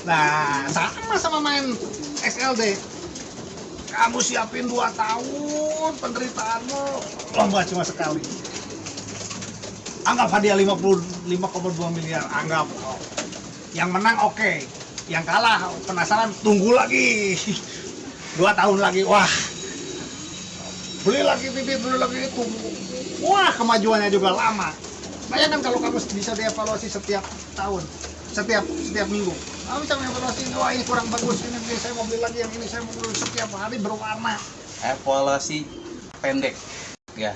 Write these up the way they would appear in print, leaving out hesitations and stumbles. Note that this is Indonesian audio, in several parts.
Nah, sama main XLD. Kamu siapin 2 tahun penderitaanmu, lomba cuma sekali. Anggap hadiah 55,2 miliar, anggap. Yang menang oke. Yang kalah penasaran, tunggu lagi. 2 tahun lagi, wah. Beli lagi bibit, beli lagi itu. Wah, kemajuannya juga lama. Bayangkan kalau kamu bisa dievaluasi setiap tahun, setiap minggu. Kamu bisa mengevaluasi, wah ini kurang bagus, ini saya mau beli lagi, yang ini saya mau beli, setiap hari berwarna. Evaluasi pendek, ya.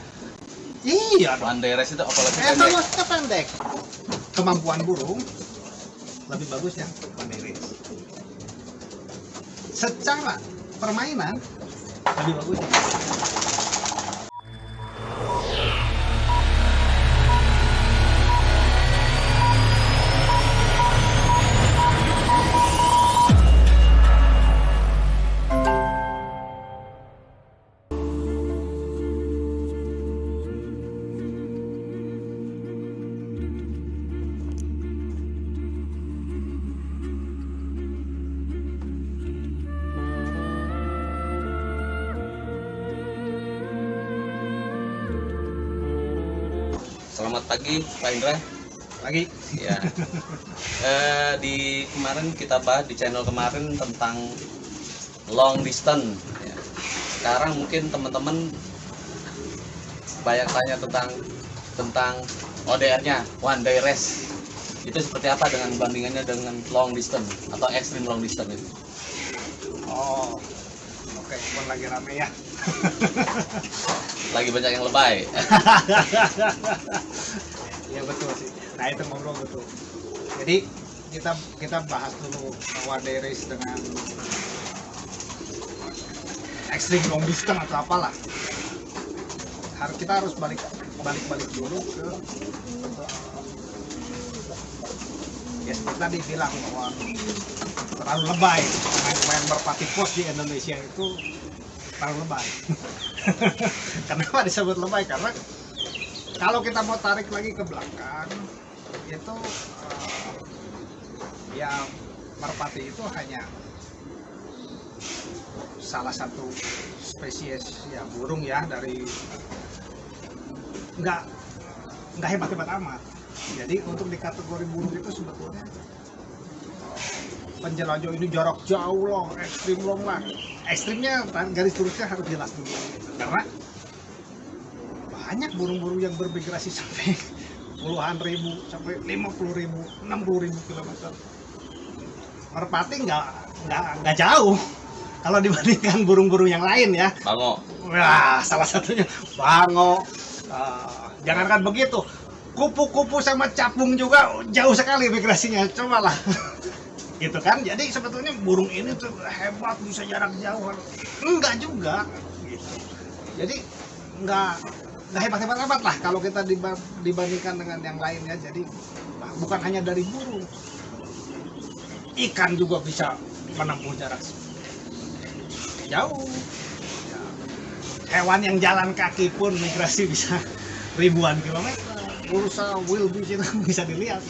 Iya dong. One day race itu evaluasi pendek. Evaluasinya pendek. Kemampuan burung lebih bagus yang one day race. Secara permainan lebih bagus. Selamat pagi Pak Indra. Lagi. Ya. Di kemarin kita bahas di channel kemarin tentang long distance. Ya. Sekarang mungkin teman-teman banyak tanya tentang ODR-nya, one day race. Itu seperti apa dengan bandingannya dengan long distance atau extreme long distance itu? Oh, oke, pun lagi rame ya. Lagi banyak yang lebay. Iya betul sih. Nah itu ngobrol betul. Jadi kita bahas dulu one day race dengan extreme long distance atau apalah. Kita harus balik dulu ke ya seperti tadi bilang bahwa terlalu lebay main merpati pos di Indonesia itu terlalu lebay. Kenapa disebut lebay? Karena kalau kita mau tarik lagi ke belakang itu ya merpati itu hanya salah satu spesies ya burung ya dari nggak hebat-hebat amat. Jadi untuk di kategori burung itu sebetulnya penjelajah ini jarak jauh loh, ekstrim long lah. Ekstrimnya garis lurusnya harus jelas dulu karena banyak burung-burung yang bermigrasi sampai puluhan ribu sampai 50.000, 60.000 kilometer. Merpati nggak jauh kalau dibandingkan burung-burung yang lain ya. Bango. Wah, salah satunya bango. Jangankan begitu, kupu-kupu sama capung juga jauh sekali migrasinya. Cobalah. Gitu kan. Jadi sebetulnya burung ini tuh hebat, bisa jarak jauh. Enggak juga gitu. Jadi enggak hebat-hebat amat lah kalau kita dibandingkan dengan yang lainnya. Jadi bukan hanya dari burung, ikan juga bisa menempuh jarak jauh ya. Hewan yang jalan kaki pun migrasi bisa ribuan kilometer. Ursa wildebeest itu bisa dilihat.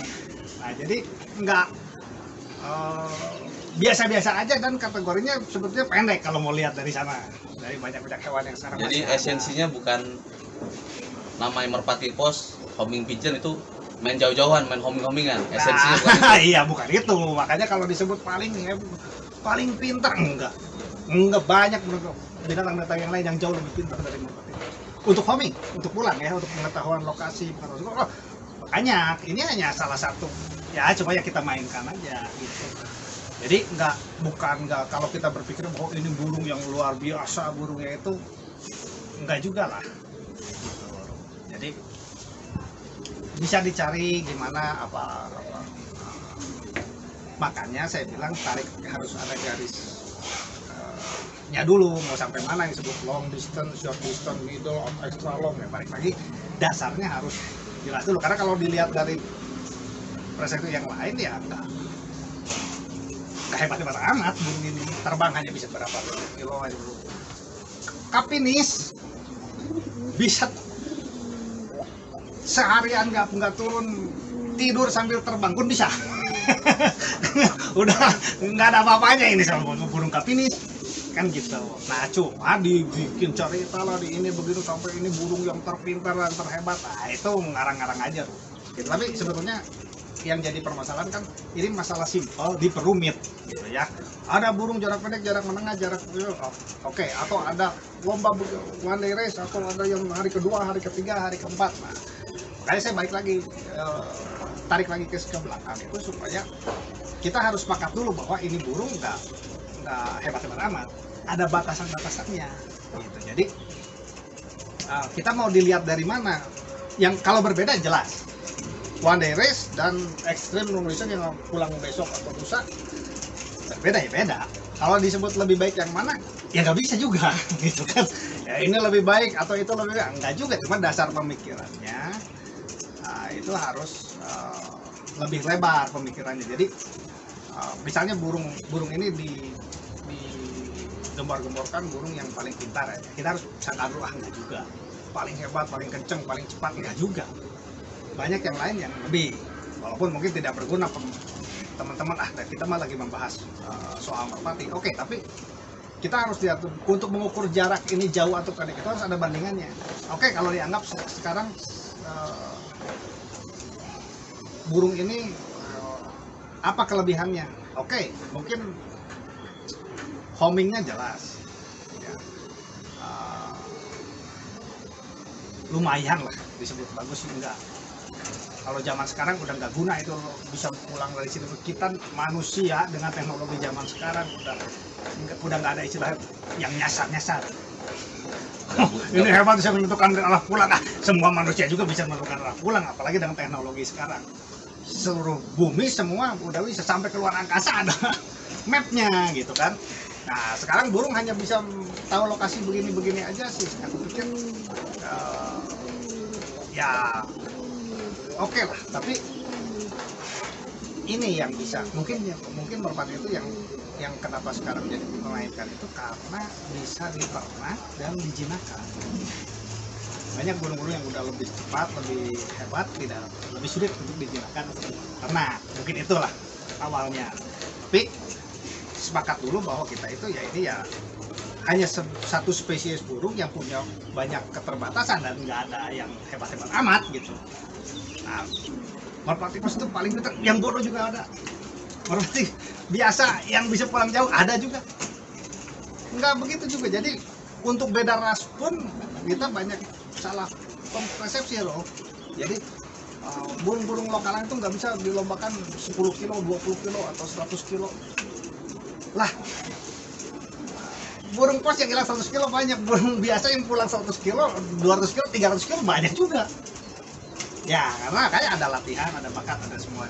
Nah jadi enggak biasa-biasa aja dan kategorinya sebetulnya pendek kalau mau lihat dari sana, dari banyak-banyak hewan yang sekarang. Jadi esensinya bukan namanya merpati pos, homing pigeon itu main jauh-jauhan, main homing-homingan. Esensinya bukan itu. Iya bukan itu. Makanya kalau disebut paling pintar enggak banyak binatang-binatang yang lain yang jauh lebih pintar dari merpati. Untuk homing, untuk pulang ya, untuk pengetahuan lokasi, banyak. Ini hanya salah satu. Ya coba ya kita mainkan aja gitu. Jadi bukan kalau kita berpikir bahwa ini burung yang luar biasa, burungnya itu enggak juga lah. Jadi bisa dicari gimana apa. Makanya saya bilang harus ada garisnya dulu, mau sampai mana yang disebut long distance, short distance, middle, extra long ya, balik lagi dasarnya harus jelas dulu. Karena kalau dilihat dari perspektif yang lain ya enggak hebat-hebat amat burung ini, terbang hanya bisa berapa kilo aja. Kapinis bisa seharian nggak turun, tidur sambil terbang pun bisa. udah nggak ada apa-apanya ini sama burung kapinis kan gitu. Nah cuma dibikin cerita lah di ini begitu sampai ini burung yang terpintar dan terhebat, nah itu ngarang-ngarang aja tuh gitu. Tapi sebetulnya yang jadi permasalahan kan ini masalah simpel diperumit gitu ya. Ada burung jarak pendek, jarak menengah, jarak oke, atau ada lomba one day race, atau ada yang hari kedua, hari ketiga, hari keempat. Nah makanya saya balik lagi tarik lagi ke belakang itu supaya kita harus sepakat dulu bahwa ini burung nggak hebat-hebat amat, ada batasan-batasannya gitu. Jadi kita mau dilihat dari mana? Yang kalau berbeda jelas one day race dan extreme long racing yang pulang besok atau lusa berbeda ya beda. Kalau disebut lebih baik yang mana ya nggak bisa juga gitu kan ya, ini lebih baik atau itu lebih baik nggak juga, cuma dasar pemikirannya itu harus lebih lebar pemikirannya. Jadi misalnya burung ini digembor-gemborkan burung yang paling pintar ya, kita harus sadar dulu enggak juga paling hebat, paling kenceng, paling cepat, enggak juga. Banyak yang lain yang lebih, walaupun mungkin tidak berguna teman-teman. Kita mah lagi membahas soal merpati, oke, tapi kita harus lihat untuk mengukur jarak ini jauh atau pendek itu harus ada bandingannya. Oke, kalau dianggap sekarang burung ini apa kelebihannya? Oke, mungkin homingnya jelas ya. Lumayan lah disebut bagus enggak. Kalau zaman sekarang udah nggak guna itu bisa pulang dari sini. Kita manusia dengan teknologi zaman sekarang udah nggak ada istilah yang nyasar. Ini hebat bisa menentukan arah pulang. Semua manusia juga bisa menentukan arah pulang, apalagi dengan teknologi sekarang. Seluruh bumi semua udah bisa, sampai ke luar angkasa ada mapnya gitu kan. Nah sekarang burung hanya bisa tahu lokasi begini aja sih. Aku pikir ya oke lah, tapi ini yang bisa mungkin merpati itu yang kenapa sekarang jadi melahirkan itu karena bisa diternak dan dijinakkan. Banyak burung-burung yang udah lebih cepat, lebih hebat, tidak lebih sulit untuk dijinakkan ternak. Mungkin itulah awalnya. Tapi sepakat dulu bahwa kita itu ya ini ya hanya satu spesies burung yang punya banyak keterbatasan dan nggak ada yang hebat-hebat amat gitu. Nah, merpati pos itu paling pintar, yang bodoh juga ada. Merpati biasa yang bisa pulang jauh ada juga. Nggak begitu juga. Jadi untuk beda ras pun kita banyak salah persepsi loh. Jadi burung-burung lokalan itu nggak bisa dilombakan 10 kilo, 20 kilo atau 100 kilo. Lah, burung pos yang hilang 100 kilo banyak, burung biasa yang pulang 100 kilo, 200 kilo, 300 kilo banyak juga. Ya, karena kayak ada latihan, ada bakat, ada semua.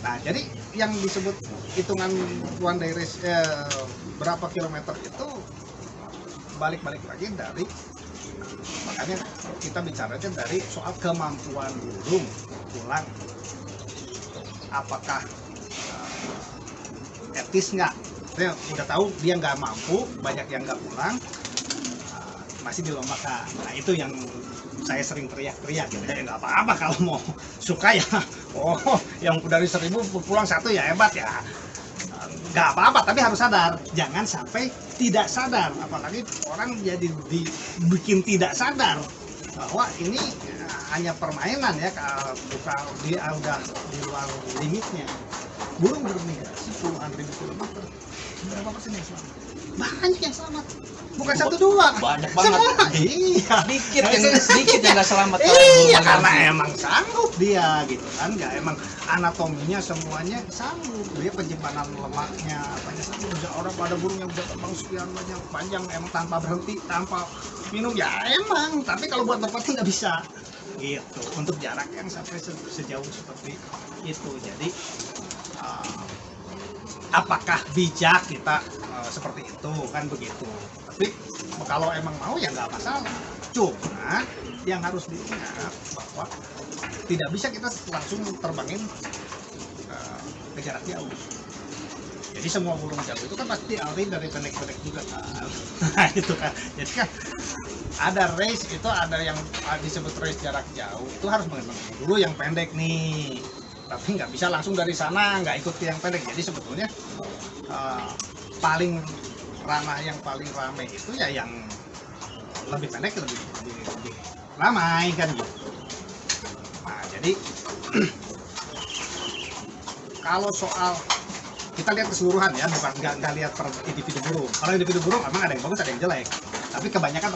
Nah, jadi yang disebut hitungan one day race berapa kilometer itu balik-balik lagi dari, makanya kita bicaranya dari soal kemampuan burung pulang. Apakah etis nggak? Saya udah tahu dia nggak mampu, banyak yang nggak pulang, masih dilombakan. Nah itu yang saya sering teriak-teriak gitu ya, nggak apa-apa kalau mau suka ya. Oh, yang dari 1000 pulang 1 ya hebat ya. Nggak apa-apa, tapi harus sadar, jangan sampai tidak sadar. Apalagi orang jadi dibikin tidak sadar bahwa ini hanya permainan ya, bukan dia udah di luar limitnya. Burung bermigrasi puluhan ribu kilometer, berapa persen yang selamat? Banyak yang selamat, bukan 1-2, banyak banget. Semua. Iya, sedikit yang nggak selamat. Iya, karena emang sanggup dia gitu kan, nggak emang anatominya semuanya sanggup. Dia penyimpanan lemaknya banyak sanggup. Orang pada burung yang bisa terbang sekian banyak panjang emang tanpa berhenti, tanpa minum ya emang. Tapi kalau buat merpati nggak bisa gitu, untuk jarak yang sampai sejauh seperti itu. Jadi apakah bijak kita seperti itu kan begitu. Tapi kalau emang mau ya nggak masalah. Cuma yang harus diingat bahwa tidak bisa kita langsung terbangin ke jarak jauh. Jadi semua burung jago itu kan pasti alri dari pendek-pendek juga kan. Nah itu kan. Jadi kan ada race itu, ada yang disebut race jarak jauh itu harus mengenal dulu yang pendek nih. tapi nggak bisa langsung dari sana nggak ikut ke yang pendek. Jadi sebetulnya paling ranah yang paling ramai itu ya yang lebih pendek, lebih ramai kan gitu. Nah jadi kalau soal kita lihat keseluruhan ya, bukan nggak lihat per individu burung. Kalau individu burung emang ada yang bagus, ada yang jelek, tapi kebanyakan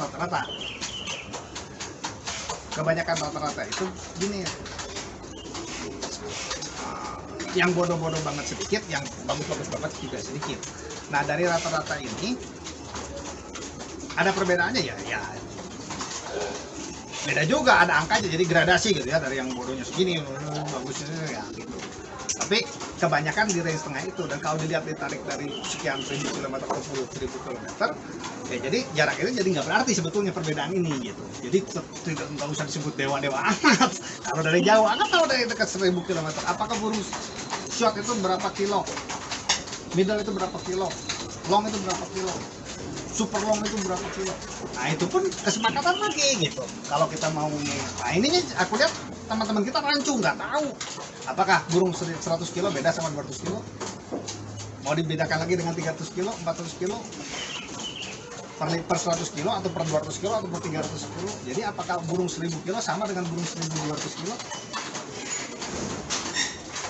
rata-rata itu gini, yang bodoh-bodoh banget sedikit, yang bagus-bagus banget juga sedikit. Nah dari rata-rata ini ada perbedaannya ya beda juga, ada angkanya, jadi gradasi gitu ya, dari yang bodohnya segini bagusnya ya gitu. Tapi kebanyakan di range tengah itu, dan kalau dilihat ditarik dari sekian ribu kilometer ke 10.000 kilometer ya, jadi jarak itu jadi nggak berarti sebetulnya perbedaan ini gitu. Jadi tidak usah disebut dewa-dewa amat. Kalau dari jauh akan tahu dari dekat 1.000 kilometer apakah burung short itu berapa kilo, middle itu berapa kilo, long itu berapa kilo, super long itu berapa kilo. Nah itu pun kesepakatan lagi gitu. Kalau kita mau, nah ininya aku lihat teman-teman kita rancu nggak tahu apakah burung 100 kilo beda sama 200 kilo, mau dibedakan lagi dengan 300 kilo, 400 kilo, per 100 kilo atau per 200 kilo atau per 300 kilo. Jadi apakah burung 1000 kilo sama dengan burung 1200 kilo?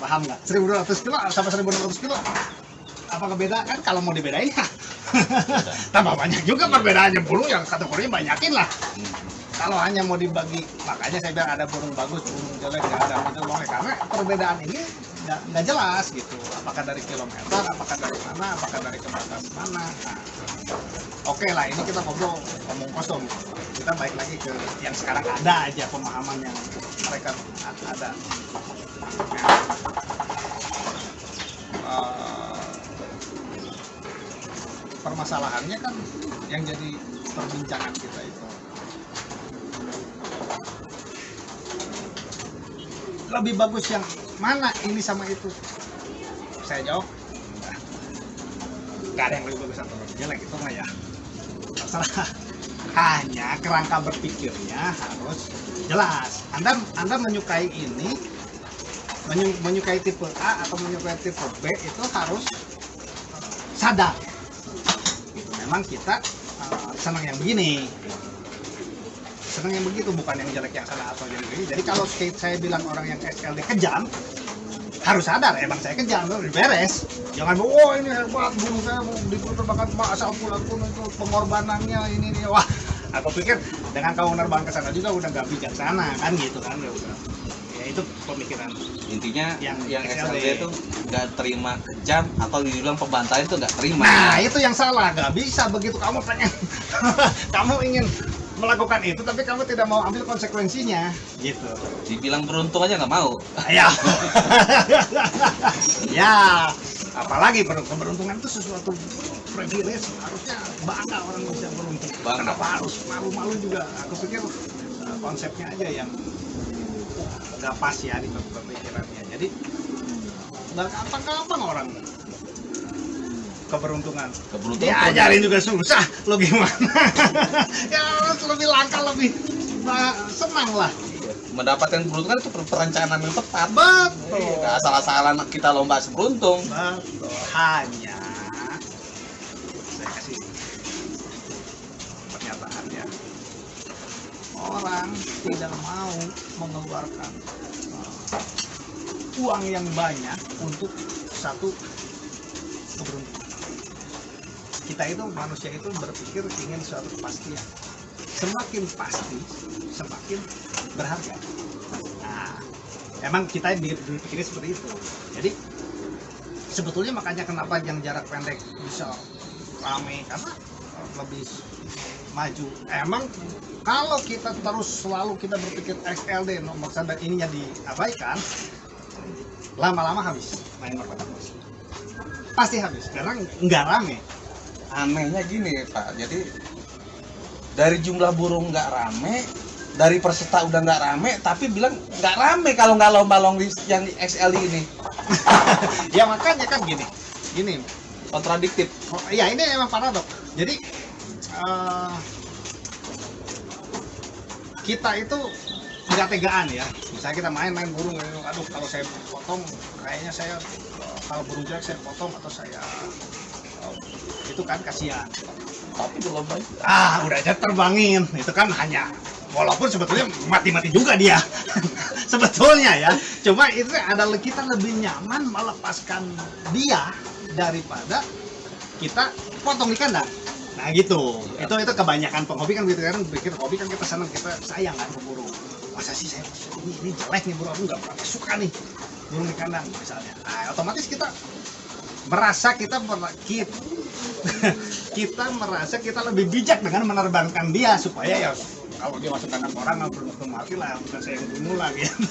Paham nggak? 1200 kilo sama 1200 kilo apakah beda? Kan kalau mau dibedain ya tambah banyak juga perbedaannya, burung yang kategorinya banyakin lah. Kalau hanya mau dibagi, makanya saya bilang ada burung bagus, burung jelek, nggak ada model long, karena perbedaan ini nggak jelas gitu. Apakah dari kilometer, apakah dari mana, apakah dari kebatas mana. Nah, oke lah, ini kita ngomong kosong. Kita balik lagi ke yang sekarang ada aja, pemahaman yang mereka ada. Permasalahannya kan yang jadi perbincangan kita itu lebih bagus yang mana, ini sama itu. Saya jawab nggak ada yang lebih bagus atau lebih jelek, itu mah ya terserah. Hanya kerangka berpikirnya harus jelas. Anda menyukai ini, menyukai tipe A atau menyukai tipe B, itu harus sadar memang kita senang yang begini, senang yang begitu, bukan yang jelek yang sana atau yang begini. Jadi kalau saya bilang orang yang SLD kejam, harus sadar emang saya kejam, beres. Jangan oh ini hebat, burung saya mau diterbangkan asal pulang pun itu pengorbanannya ini. Wah, aku pikir dengan kamu nerbang ke sana juga udah nggak bijaksana kan gitu kan. Ya itu pemikiran. Intinya yang SLD itu nggak terima kejam atau dibilang pembantaian itu nggak terima. Nah itu yang salah, nggak bisa begitu. Kamu pengen kamu ingin melakukan itu tapi kamu tidak mau ambil konsekuensinya gitu. Dibilang beruntung aja nggak mau. Ya ya, apalagi keberuntungan itu sesuatu privilege, harusnya bangga orang bisa beruntung. Kenapa harus malu-malu juga? Aku pikir konsepnya aja yang nggak pas ya di pemikirannya. Jadi nggak gampang orang keberuntungan. Diajarin juga susah. Lo gimana? Ya harus lebih langka, lebih senang lah. Mendapatkan keberuntungan itu perencanaan yang tepat. Betul. Nggak asal-asalan kita lomba beruntung. Betul. Hanya saya kasih pernyataan ya. Orang tidak mau mengeluarkan uang yang banyak untuk satu keberuntungan. Kita itu manusia itu berpikir ingin suatu kepastian. Semakin pasti, semakin berharga. Nah, emang kita berpikir seperti itu. Jadi sebetulnya makanya kenapa yang jarak pendek bisa ramai, karena lebih maju. Emang kalau kita terus selalu kita berpikir XLD nomor standar ininya diabaikan, lama-lama habis main martabak pasti habis karena nggak rame. Anehnya gini Pak, jadi dari jumlah burung nggak rame, dari peserta udah nggak rame, tapi bilang nggak rame kalau nggak lomba long list yang XLD ini. Ya makanya kan gini kontradiktif. Ya ini emang paradok. Jadi kita itu nggak tegaan ya. Misalnya kita main burung, aduh kalau saya potong kayaknya saya kalau burung jelek saya potong atau saya itu kan kasihan. Tapi kalau baik Udah aja terbangin, itu kan hanya walaupun sebetulnya mati-mati juga dia sebetulnya ya, cuma itu kita lebih nyaman melepaskan dia daripada kita potong di kandang. Nah gitu, itu kebanyakan penghobi kan gitu kan, pikir hobi kan kita senang, kita sayang kan ke burung. Masa sih saya ini jelek nih burung, aku nggak pernah suka nih burung di kandang misalnya. Nah, otomatis kita merasa kita merasa kita lebih bijak dengan menerbangkan dia supaya ya kalau dia masuk kandang orang belum mati lah, bukan saya yang bunuh lah gitu.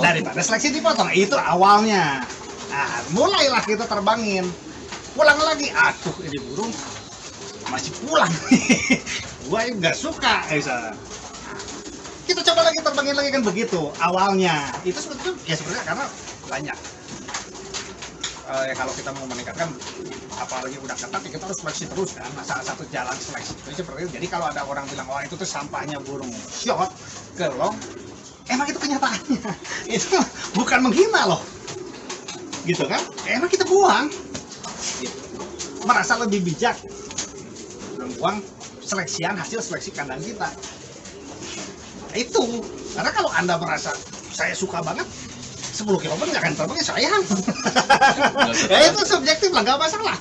Daripada seleksi dipotong itu awalnya. Nah, mulailah kita terbangin, pulang lagi, aduh ini burung masih pulang gua nggak suka misalnya. Kita coba lagi terbangin lagi kan begitu awalnya. Itu sebenarnya karena banyak kalau kita mau meningkatkan apalagi udah ketat ya kita harus seleksi terus kan. Salah satu jalan seleksi itu seperti itu. Jadi kalau ada orang bilang itu tuh sampahnya burung shot ke long, emang itu kenyataannya. Itu bukan menghina loh, gitu kan? Emang kita buang, gitu. Merasa lebih bijak buang hasil seleksi kandang kita. Itu karena kalau Anda merasa saya suka banget 10 kilo pun nggak akan terbang, sayang. Ya itu subjektif lah, nggak masalah.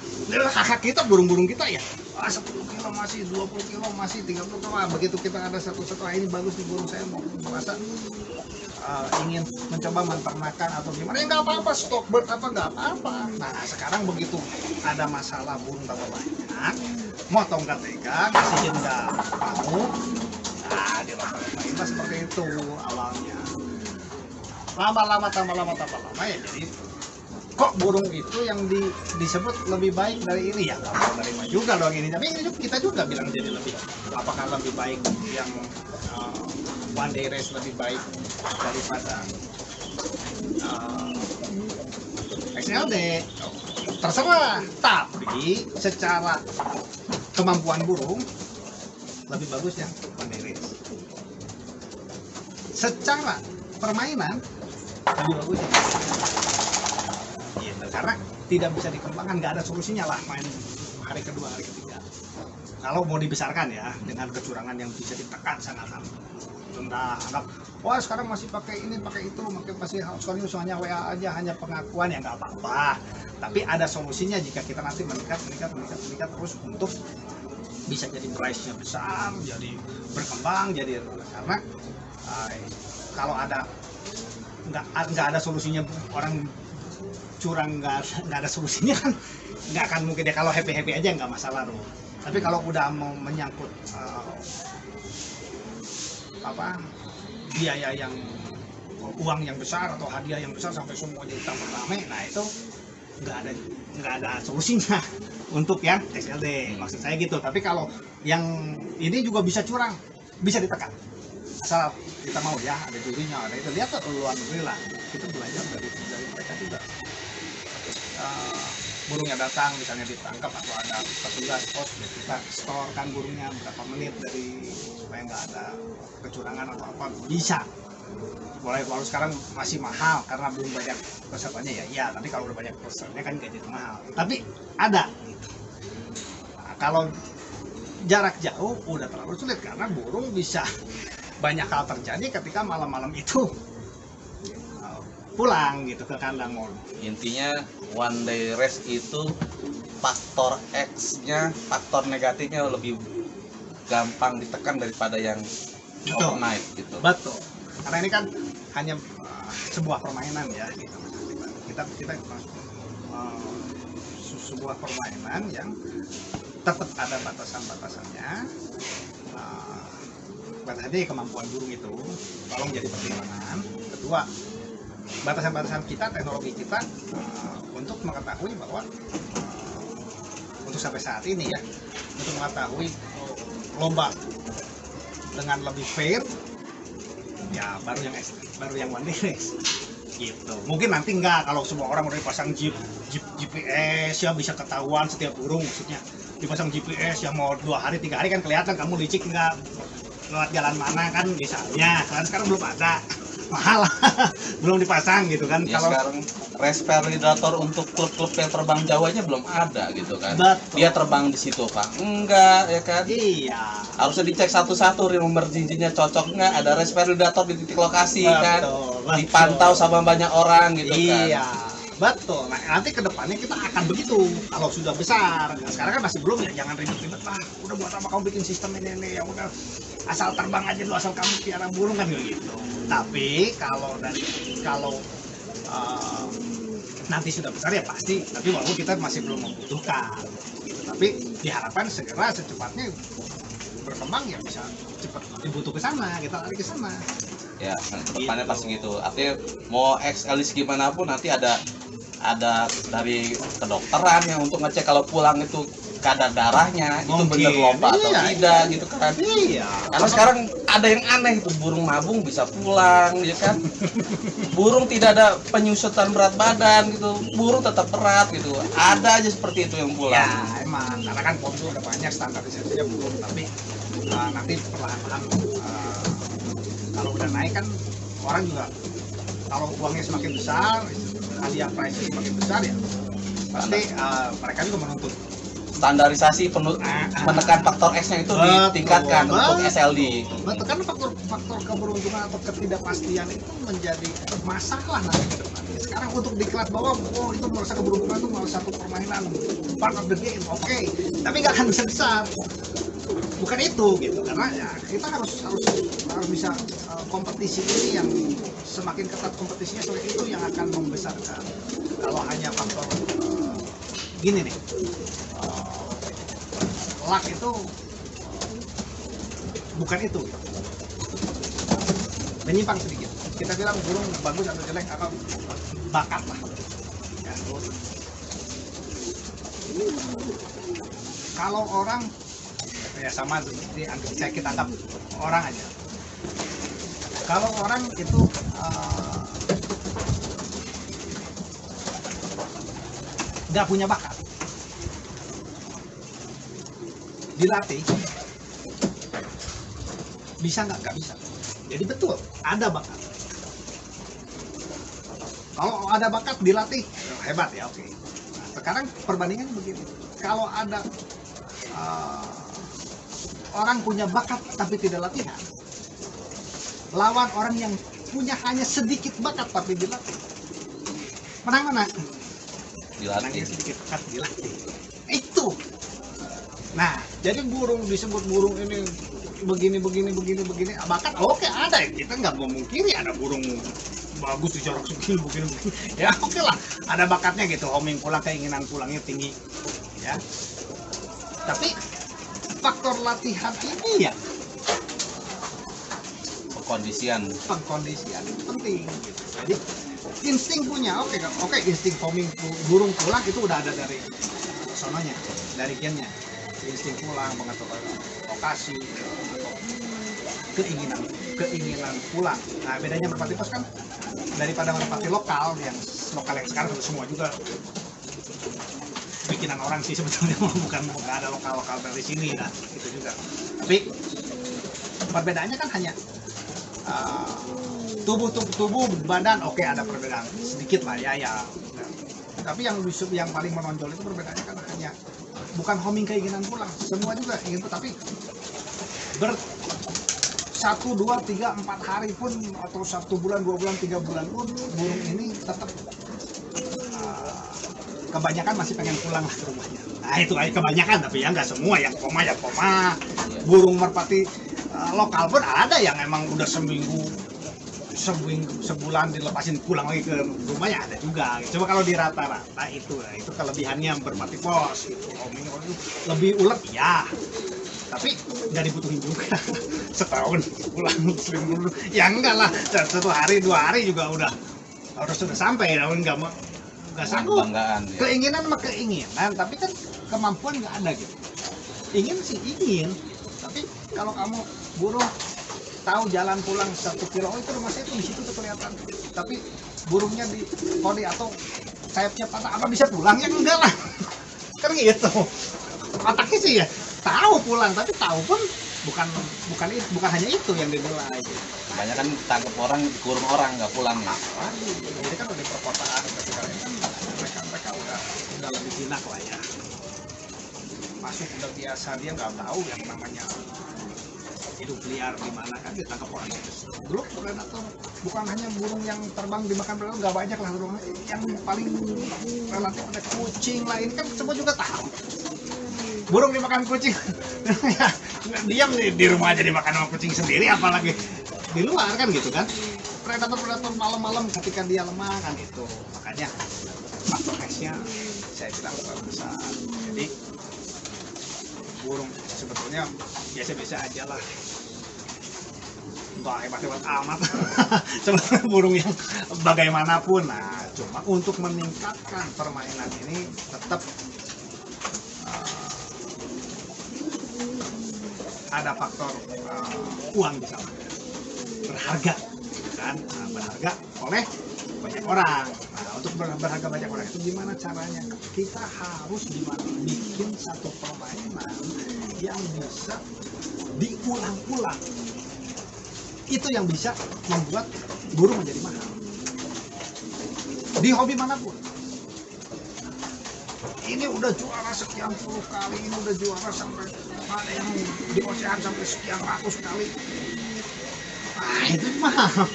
Hak kita, burung-burung kita ya 10 kilo masih, 20 kilo masih, 30 kilo. Begitu kita ada satu ini bagus nih burung saya mau merasa ingin mencoba menternakan atau gimana, ya nggak apa-apa, stok bird apa nggak apa-apa. Nah sekarang begitu ada masalah burung tambah banyak, motong KTK, kasih jenda mau, nah dilomba-lombain seperti itu awalnya. Lama-lama ya jadi kok burung itu yang disebut lebih baik dari ini ya, nggak terima juga dong ini. Tapi ini kita juga bilang jadi lebih, apakah lebih baik yang one day race lebih baik daripada XLD, terserah. Tapi secara kemampuan burung lebih bagus yang one day race. Secara permainan lebih bagus ya. Gitu, karena tidak bisa dikembangkan, nggak ada solusinya lah main hari kedua, hari ketiga. Kalau mau dibesarkan ya dengan kecurangan yang bisa ditekan sangat amat. Tentang anggap, wah sekarang masih pakai ini, pakai itu, masih harus hanya WA aja, hanya pengakuan, ya nggak apa-apa. Tapi ada solusinya jika kita nanti meningkat terus untuk bisa jadi price-nya besar, jadi berkembang, jadi karena kalau ada nggak ada solusinya, orang curang nggak ada solusinya kan nggak akan mungkin ya. Kalau happy aja nggak masalah loh, tapi kalau udah mau menyangkut biaya yang uang yang besar atau hadiah yang besar sampai semuanya ditambah rame, nah itu nggak ada solusinya untuk yang XLD, maksud saya gitu. Tapi kalau yang ini juga bisa curang, bisa ditekan asal kita mau ya, ada jurinya, ada itu. Lihat ke luar negeri lah, kita belajar dari mereka juga. Burungnya datang misalnya ditangkap atau ada petugas pos, kita storekan burungnya berapa menit supaya nggak ada kecurangan atau apa, bisa. Mulai kalau sekarang masih mahal karena belum banyak pesertanya ya, tapi kalau udah banyak pesertanya kan nggak jadi mahal, tapi ada gitu. Nah, kalau jarak jauh udah terlalu sulit karena burung bisa banyak hal terjadi ketika malam-malam itu pulang gitu ke kandang mall. Intinya one day race itu faktor X-nya, faktor negatifnya lebih gampang ditekan daripada yang overnight gitu. Betul. Karena ini kan hanya sebuah permainan ya gitu. Kita sebuah permainan yang tetap ada batasan-batasannya. Tadi kemampuan burung itu tolong jadi pertimbangan. Kedua, batasan-batasan kita, teknologi kita untuk mengetahui bahwa untuk sampai saat ini ya, untuk mengetahui lomba dengan lebih fair ya baru yang one day race gitu. Mungkin nanti enggak, kalau semua orang udah dipasang GPS ya bisa ketahuan setiap burung, maksudnya dipasang GPS ya mau 2 hari 3 hari kan kelihatan kamu licik enggak. lewat jalan mana kan misalnya, kan sekarang belum ada, mahal belum dipasang gitu kan. Ya Kalau sekarang respirator untuk klub-klub yang terbang jauh aja belum ada gitu kan. Betul. Dia terbang di situ Pak, enggak ya kan. iya Harusnya dicek satu-satu real emergency-nya cocok nggak, ada respirator di titik lokasi kan, betul. dipantau sama banyak orang gitu kan. Iya, betul. Nah, nanti ke depannya kita akan begitu kalau sudah besar. Nah, sekarang kan masih belum ya, jangan ribet-ribet lah. Udah buat apa kamu bikin sistem ini ya udah asal terbang aja dulu, asal kamu piara burung kan gitu. Tapi kalau nanti sudah besar ya pasti. Tapi walaupun kita masih belum membutuhkan. Gitu. Tapi diharapkan segera secepatnya berkembang ya bisa cepat dibutuh ke sana, kita lari ke sana. Ya kedepannya pasti gitu. Artinya mau ex-alis gimana pun nanti ada dari kedokteran yang untuk ngecek kalau pulang itu kadar darahnya itu Mungkin. bener lomba atau Iya, tidak gitu kan. Iya. Karena sekarang ada yang aneh itu, burung mabung bisa pulang ya kan. Burung tidak ada penyusutan berat badan gitu, burung tetap berat gitu. Ada aja seperti itu yang pulang. Ya emang karena kan POM itu udah banyak standarisasinya belum, tapi nanti perlahan-lahan kalau udah naik kan orang juga kalau uangnya semakin besar, hadiah price semakin besar ya pasti mereka juga menuntut Standarisasi menekan faktor X-nya itu ditingkatkan untuk SLD. Betul, kan faktor keberuntungan atau ketidakpastian itu menjadi masalah nanti ke depan. Sekarang untuk di kelas bawah, oh itu merasa keberuntungan itu malah satu permainan part of the game, oke. Tapi nggak akan bisa besar. Bukan itu gitu, karena ya kita harus bisa kompetisi ini yang semakin ketat kompetisinya semakin itu yang akan membesarkan. Kalau hanya faktor gini nih. Luck itu bukan itu gitu. Menyimpang sedikit, kita bilang burung bagus atau jelek atau bakat lah ya, kalau orang ya sama seperti saya kita anggap orang aja, kalau orang itu nggak punya bakat, dilatih bisa nggak bisa. Jadi betul ada bakat, kalau ada bakat dilatih hebat ya, oke. Nah, sekarang perbandingan begini, kalau ada orang punya bakat tapi tidak latihan lawan orang yang punya hanya sedikit bakat tapi dilatih, menang mana? Menangnya sedikit bakat dilatih itu. Nah, jadi burung disebut burung ini begini, bakat oke ada, kita nggak memungkiri ada burung bagus di corak segini begini. Ya oke lah, ada bakatnya gitu, homing pulang, keinginan pulangnya tinggi ya. Tapi faktor latihan ini ya Pengkondisian itu penting gitu. Jadi insting punya oke, insting homing burung pulang itu udah ada dari sononya, dari gennya. Insting pulang, pengetahuan lokasi atau keinginan pulang. Nah, bedanya merpati pos kan daripada merpati lokal yang sekarang semua juga bikinan orang sih sebetulnya, bukan ada lokal dari sini lah, itu juga. Tapi perbedaannya kan hanya tubuh badan, oke ada perbedaan sedikit lah ya. Tapi yang paling menonjol itu perbedaannya kan hanya bukan homing keinginan pulang, semua juga ingin, tapi 1, 2, 3, 4 hari pun atau 1 bulan, 2 bulan, 3 bulan pun burung ini tetap kebanyakan masih pengen pulang lah ke rumahnya. Nah itu aja kebanyakan, tapi ya nggak semua, yang koma. Burung merpati lokal pun ada yang emang udah sebulan dilepasin pulang lagi ke rumahnya, ada juga. Coba kalau di rata-rata itu kelebihannya merpati pos gitu. Lebih ulet ya, tapi nggak dibutuhin juga. Setahun pulang seminggu ya enggak lah, 1 hari 2 hari juga udah sudah sampai, namun nggak sanggup. Keinginan mah keinginan, tapi kan kemampuan nggak ada gitu. Ingin sih ingin, tapi kalau kamu burung tahu jalan pulang 1 kilo, itu rumah saya tuh di situ tuh kelihatan. Tapi burungnya di kode atau sayapnya patah, apa bisa pulang? Ya enggak lah. Kan gitu. Otaknya sih ya tahu pulang, tapi tahu pun bukan hanya itu yang dinilai. Banyak kan tangkap orang, dikurung orang, nggak pulang ya. Jadi kan udah di perkotaan, tapi kalian kan mereka udah lebih jinak lah ya. Masuk udah biasa, dia nggak tahu yang namanya hidup liar di mana kan ditangkap orang itu. Dulu predator bukan hanya burung yang terbang dimakan predator, nggak banyak lah burung yang paling relatif ada kucing lah, ini kan semua juga tahu. Burung dimakan kucing, ya, diam di rumah aja dimakan sama kucing sendiri, apalagi di luar kan gitu kan. Predator malam-malam ketika dia lemah kan itu, makanya faktor X-nya saya bilang terlalu besar. Jadi burung sebetulnya biasa-biasa aja lah, nggak hebat-hebat amat. Sebetulnya burung yang bagaimanapun. Nah, cuma untuk meningkatkan permainan ini tetap ada faktor uang di sana, berharga kan. Nah, berharga oleh banyak orang. Nah, untuk berharga banyak orang itu gimana caranya? Kita harus bikin satu permainan yang bisa diulang-ulang. Itu yang bisa membuat burung menjadi mahal di hobi manapun. Ini udah juara sekian puluh kali, ini udah juara sampai ada yang di ocehan sampai sekian ratus kali. Nah, itu mahal.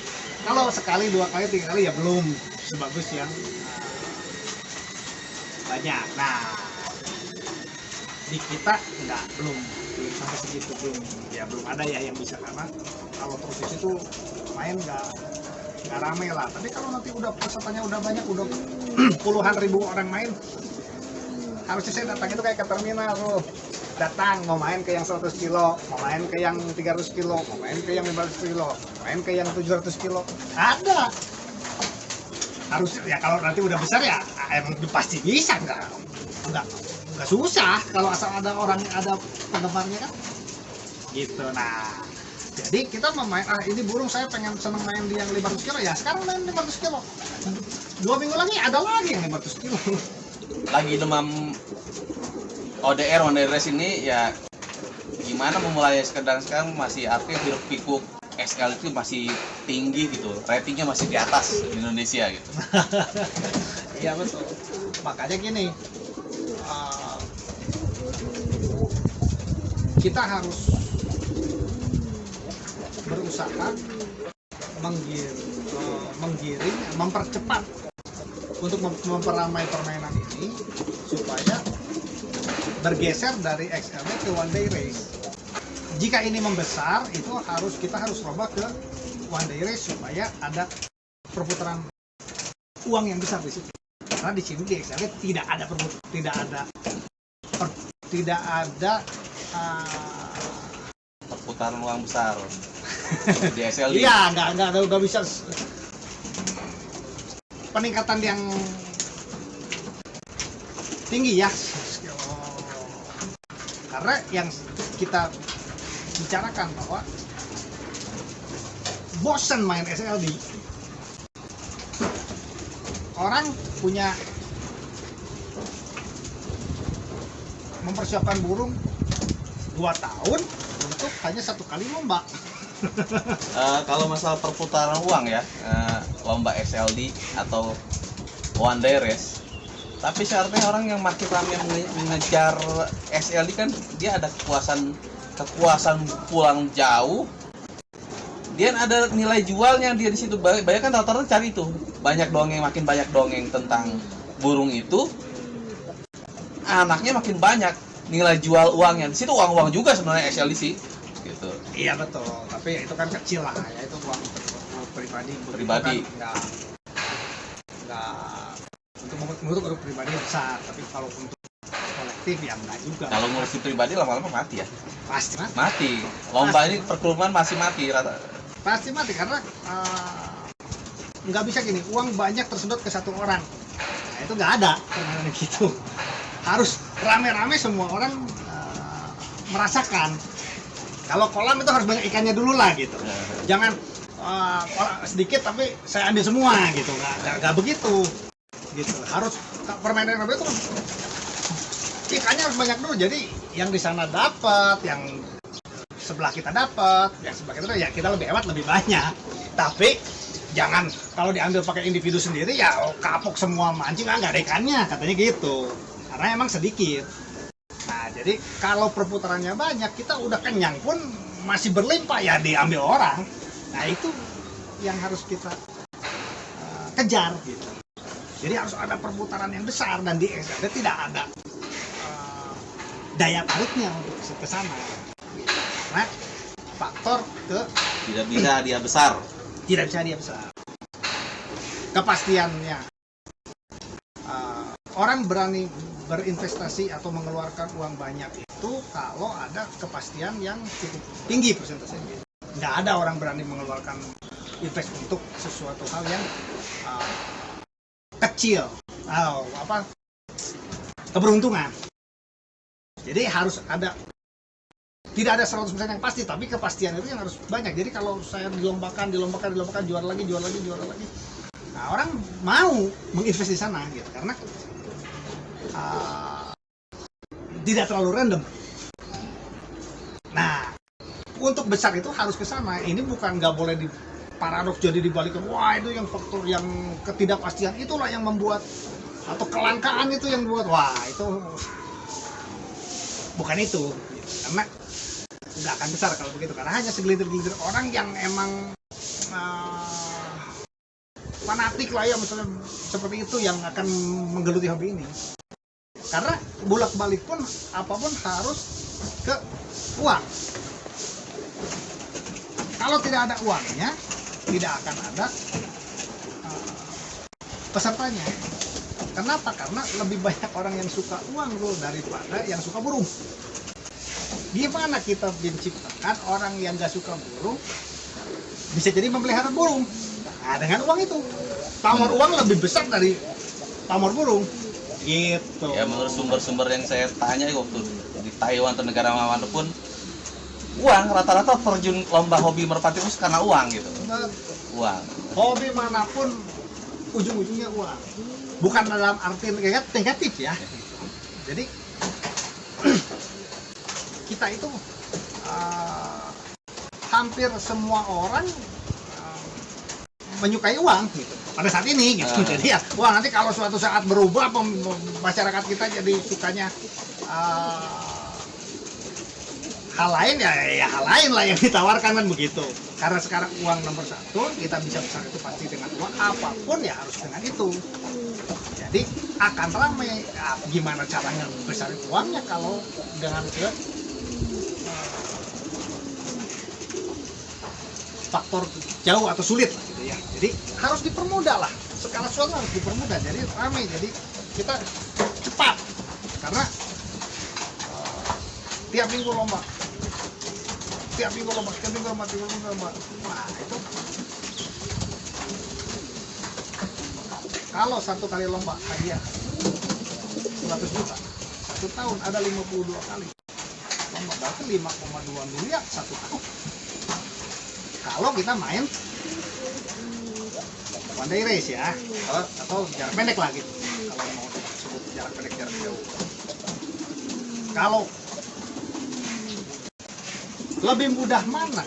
Kalau sekali, 2 kali, 3 kali ya belum sebagus yang banyak. Nah, di kita belum sampai segitu, belum ada ya yang bisa, karena kalau terus di situ main nggak rame lah. Tapi kalau nanti udah pesertanya udah banyak, udah puluhan ribu orang main, harusnya saya datang itu kayak ke terminal tuh, datang mau main ke yang 100 kilo, mau main ke yang 300 kilo, mau main ke yang 500 kilo, main ke yang 700 kilo, ada. Harus ya, kalau nanti udah besar ya emang pasti bisa, nggak susah kalau asal ada orang, ada penggemarnya kan gitu. Nah, jadi kita memain, ini burung saya seneng main di yang 500 kilo, ya sekarang main 500 kilo, 2 minggu lagi ada lagi yang 500 kilo. Lagi demam ODR One Day Race ini ya, gimana memulai. Sekarang masih artinya hiruk pikuk SL itu masih tinggi gitu, ratingnya masih di atas di Indonesia gitu. Iya betul, makanya gini, kita harus berusaha menggiring, mempercepat untuk memperamai permainan ini supaya bergeser dari XLD ke One Day Race. Jika ini membesar, kita harus coba ke One Day Race supaya ada perputaran uang yang besar di situ. Karena di sini di XLD tidak ada Perputaran uang besar di SLD. Iya, nggak bisa peningkatan yang tinggi ya. Karena yang kita bicarakan bahwa bosan main SLD, orang punya mempersiapkan burung 2 tahun untuk hanya 1 kali lomba. Kalau masalah perputaran uang ya, lomba SLD atau One Day Race, tapi syaratnya orang yang makin ramai mengejar SLD kan dia ada kepuasan pulang jauh, dia ada nilai jualnya dia di situ. Banyak kan rata-rata cari itu, makin banyak dongeng tentang burung itu, anaknya makin banyak, nilai jual uangnya di situ. Uang juga sebenarnya SLD sih gitu. Iya betul, tapi itu kan kecil lah ya, itu uang pribadi. Kan nggak untuk grup pribadi besar, tapi kalau untuk kolektif ya enggak juga. Kalau ngurusin pribadi lama-lama mati ya. Pasti mati. Lomba ini perkeruman masih mati rata. Pasti mati karena nggak bisa gini, uang banyak tersedot ke 1 orang. Nah, itu nggak ada permainan gitu. Harus rame-rame semua orang merasakan. Kalau kolam itu harus banyak ikannya dulu lah gitu. Jangan sedikit tapi saya ambil semua gitu, nggak begitu gitu. Harus permainan itu ikannya harus banyak dulu, jadi yang di sana dapat, yang sebelah kita dapat, yang sebelah kita ya kita lebih hemat lebih banyak. Tapi jangan kalau diambil pakai individu sendiri ya kapok semua mancing nggak ada ikannya katanya gitu. Karena emang sedikit. Nah jadi kalau perputarannya banyak kita udah kenyang pun masih berlimpah ya diambil orang. Nah itu yang harus kita kejar gitu. Jadi harus ada perputaran yang besar dan di XRD tidak ada daya tariknya untuk ke sana. Karena faktor tidak bisa dia besar. Tidak bisa dia besar. Kepastiannya orang berani berinvestasi atau mengeluarkan uang banyak itu kalau ada kepastian yang cukup tinggi persentasenya. Nggak ada orang berani mengeluarkan invest untuk sesuatu hal yang kecil, keberuntungan. Jadi harus ada, tidak ada 100% yang pasti, tapi kepastian itu yang harus banyak. Jadi kalau saya dilombakan, juara lagi. Nah, orang mau menginvest di sana gitu karena tidak terlalu random. Nah, untuk besar itu harus ke sana. Ini bukan nggak boleh di paradoks jadi dibalikan. Wah, itu yang faktor yang ketidakpastian itulah yang membuat atau kelangkaan itu yang membuat. Wah, itu bukan itu. Karena nggak akan besar kalau begitu. Karena hanya segelintir-gelintir orang yang emang fanatik lah ya misalnya seperti itu yang akan menggeluti hobi ini. Karena bolak-balik pun apapun harus ke uang. Kalau tidak ada uangnya, tidak akan ada pesertanya. Kenapa? Karena lebih banyak orang yang suka uang loh daripada yang suka burung. Gimana kita menciptakan orang yang gak suka burung bisa jadi memelihara burung? Nah, dengan uang itu, pamor uang lebih besar dari pamor burung. Gitu. Ya menurut sumber-sumber yang saya tanya waktu di Taiwan atau negara manapun, uang rata-rata terjun lomba hobi merpati itu karena uang gitu. Uang. Hobi manapun ujung-ujungnya uang. Bukan dalam arti negatif ya. Jadi kita itu hampir semua orang menyukai uang gitu. Pada saat ini gitu. Jadi ya, wah nanti kalau suatu saat berubah masyarakat kita jadi sukanya hal lain ya hal lain lah yang ditawarkan kan begitu. Karena sekarang uang nomor satu, kita bisa besar itu pasti dengan uang, apapun ya harus dengan itu. Jadi akan ramai. Gimana caranya besar uangnya kalau dengan faktor jauh atau sulit gitu ya. Jadi harus dipermudah lah. Segala sesuatu harus dipermudah. Jadi ramai. Jadi kita cepat karena tiap minggu lomba. Nah, itu kalau satu kali lomba hadiah 100 juta. Satu tahun ada 52 kali. Lomba berarti 5,2 miliar satu tahun. Kalau kita main one day race ya, atau jarak pendek lah gitu. Kalau mau sebut jarak pendek jarak jauh. Kalau lebih mudah mana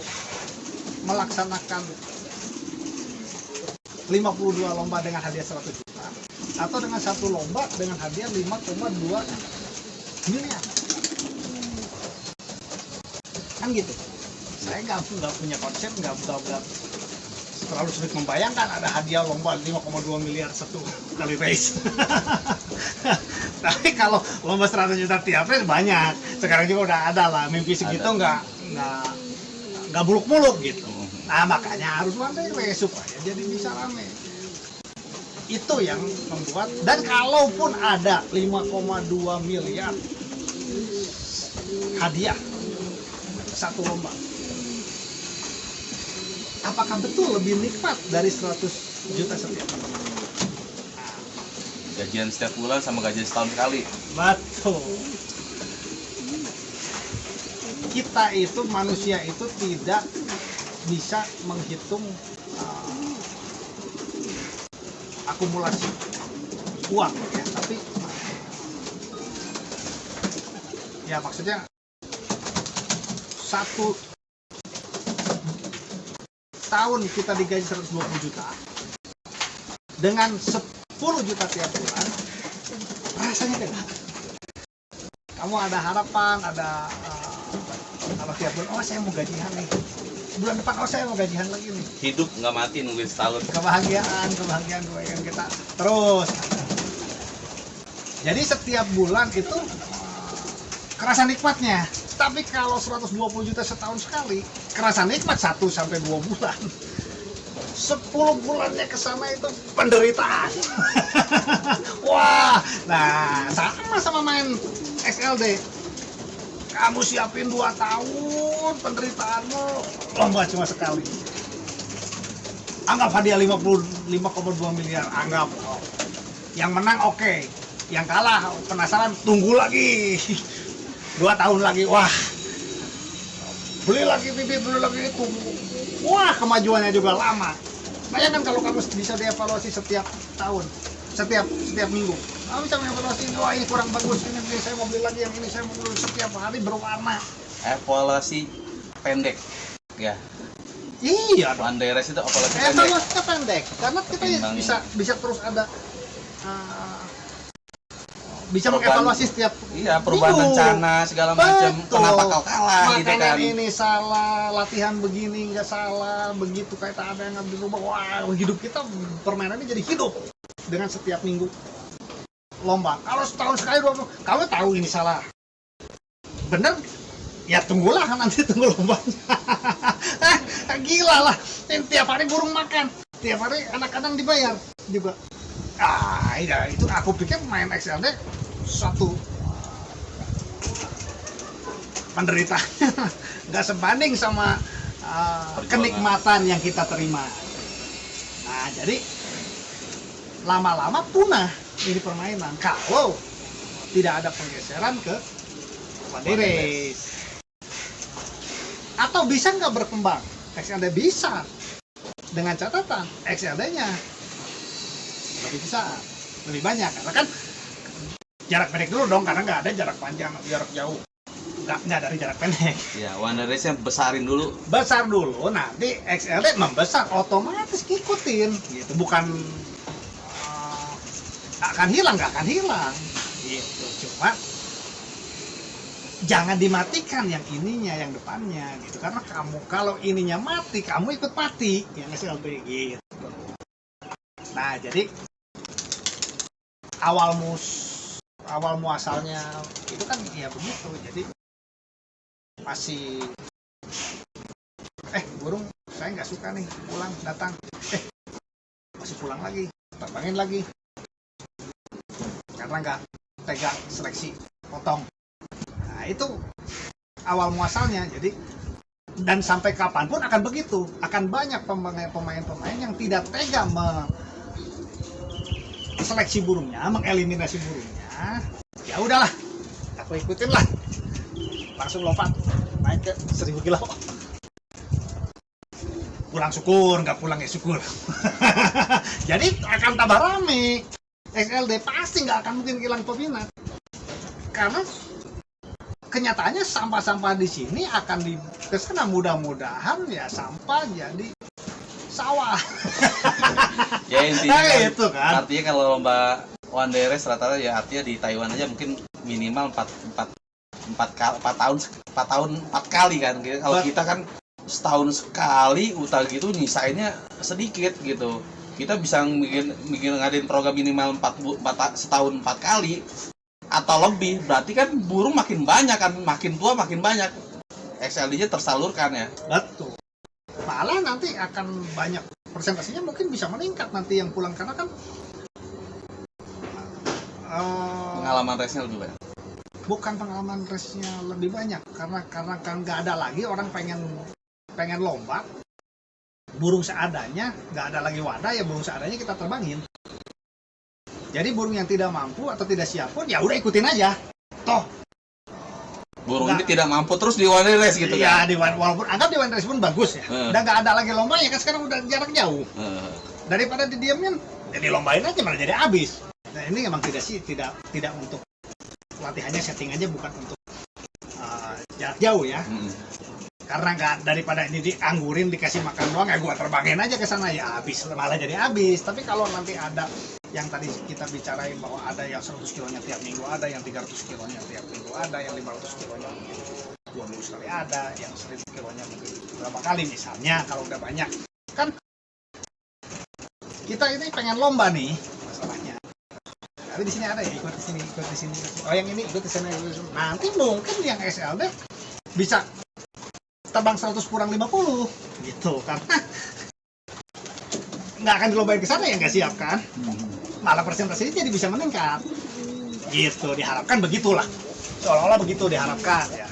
melaksanakan 52 lomba dengan hadiah 100 juta atau dengan satu lomba dengan hadiah 5,2 miliar? Kan gitu. Saya nggak punya konsep, nggak terlalu sulit membayangkan ada hadiah lomba 5,2 miliar satu kali race. Tapi kalau lomba 100 juta tiap race banyak. Sekarang juga udah ada lah, mimpi segitu nggak muluk-muluk gitu. Nah makanya harus one day race supaya jadi bisa rame. Itu yang membuat, dan kalaupun ada 5,2 miliar hadiah satu lomba, apakah betul lebih nikmat dari 100 juta setiap tahun? Gajian setiap bulan sama gajian setahun sekali. Betul. Kita itu manusia itu tidak bisa menghitung akumulasi uang ya, tapi ya maksudnya satu setahun kita digaji 120 juta dengan 10 juta tiap bulan, rasanya beda. Kamu ada harapan, ada kalau tiap bulan, oh saya mau gajian nih, bulan depan oh saya mau gajian lagi nih. Hidup nggak mati nungguin setahun. Kebahagiaan yang kita terus. Jadi setiap bulan itu kerasa nikmatnya. Tapi kalau 120 juta setahun sekali, kerasa nikmat 1 sampai 2 bulan. 10 bulannya ke sana itu penderitaan. Wah, nah sama main XLD. Kamu siapin 2 tahun penderitaanmu, lomba cuma sekali. Anggap hadiah 55,2 miliar, anggap. Yang menang oke. Yang kalah penasaran, tunggu lagi 2 tahun lagi, wah beli lagi bibit, beli lagi itu, wah kemajuannya juga lama. Bayangkan kalau kamu bisa dievaluasi setiap tahun, setiap minggu kamu bisa mengevaluasi, wah ini kurang bagus, ini saya mau beli lagi, yang ini saya mau beli, setiap hari berwarna. Evaluasi pendek ya. Iya dong, One Day Race itu evaluasi pendek. evaluasinya pendek karena kita bisa terus ada bisa mengevaluasi setiap perubahan minggu. rencana segala macam. Betul. Kenapa kau kalah gitu Makanan kan. ini salah, latihan begini nggak salah, begitu kayak ada yang dirubah. Wah, hidup kita permainan ini jadi hidup dengan setiap minggu lomba. Kalau setahun sekali kamu tahu ini salah, bener ya tunggulah nanti, tunggu lombanya. Gila lah, tiap hari burung makan, tiap hari anak-anak dibayar juga. Ya itu aku pikir main XLD satu penderitaannya nggak sebanding sama kenikmatan yang kita terima. Nah jadi lama-lama punah ini permainan kalau tidak ada penggeseran ke One Day Race. Atau bisa nggak berkembang? XLD bisa, dengan catatan XLD-nya lebih besar, lebih banyak, karena kan jarak pendek dulu dong, karena nggak ada jarak panjang, jarak jauh, nggak dari jarak pendek. Ya, One Day Race-nya besarin dulu. Besar dulu, nanti XLD membesar, otomatis ngikutin, gitu. Bukan nggak akan hilang, gitu. Cuma jangan dimatikan yang ininya, yang depannya, gitu. Karena kamu kalau ininya mati, kamu ikut mati, yang XLD, gitu. Nah, jadi awal muasalnya itu kan ya begitu. Jadi masih burung saya nggak suka nih, pulang datang masih pulang lagi, terbangin lagi karena nggak tega seleksi potong. Nah itu awal muasalnya. Jadi dan sampai kapanpun akan begitu, akan banyak pemain-pemain yang tidak tega seleksi burungnya, mengeliminasi burungnya. Ya udahlah, aku ikutin lah, langsung lompat naik ke 1000 kilo. Pulang syukur, nggak pulang ya syukur. Jadi akan tambah rame. XLD pasti nggak akan mungkin hilang peminat, karena kenyataannya sampah-sampah di sini akan kesana, mudah-mudahan ya sampah jadi sawah. Ya intinya itu kan. Artinya kalau lomba One Day Race rata-rata ya artinya di Taiwan aja mungkin minimal 4 kali kan. Kalau kita kan setahun sekali udah gitu nyisainnya sedikit gitu. Kita bisa bikin ngadain program minimal setahun 4 kali atau lebih. Berarti kan burung makin banyak kan, makin tua makin banyak. XLD-nya tersalurkan ya. Betul. Malah nanti akan banyak, presentasinya mungkin bisa meningkat nanti yang pulang, karena kan pengalaman race-nya lebih banyak. Bukan pengalaman race-nya lebih banyak, karena kan nggak ada lagi orang pengen lomba burung seadanya, nggak ada lagi wadah, ya burung seadanya kita terbangin. Jadi burung yang tidak mampu atau tidak siap pun ya udah ikutin aja. Toh burung ini tidak mampu terus di One Day Race gitu kan. Iya, walaupun anggap di One Day Race pun bagus ya. Udah nggak ada lagi lombanya kan, sekarang udah jarak jauh. Daripada didiamin, jadi lombain aja malah jadi habis. Nah ini emang tidak untuk latihannya, setting aja, bukan untuk jarak jauh ya. Karena nggak, daripada ini dianggurin dikasih makan doang, ya gua terbangin aja ke sana, ya habis, malah jadi habis. Tapi kalau nanti ada yang tadi kita bicarain bahwa ada yang 100 kilonya tiap minggu, ada yang 300 kilonya tiap minggu, ada yang 500 kilonya mungkin 2 minggu sekali, ada yang 1000 kilonya mungkin berapa kali misalnya. Kalau udah banyak kan kita ini pengen lomba nih masalahnya. Tapi di sini ada ya, ikut di sini, ikut di sini. Oh yang ini ikut di sini, ikut di sini. Nanti mungkin yang SLD bisa terbang 100 kurang 50 gitu, karena nggak akan dilombain ke sana yang nggak siap kan. Malah persentasenya jadi bisa meningkat gitu, diharapkan begitulah, seolah-olah begitu diharapkan ya.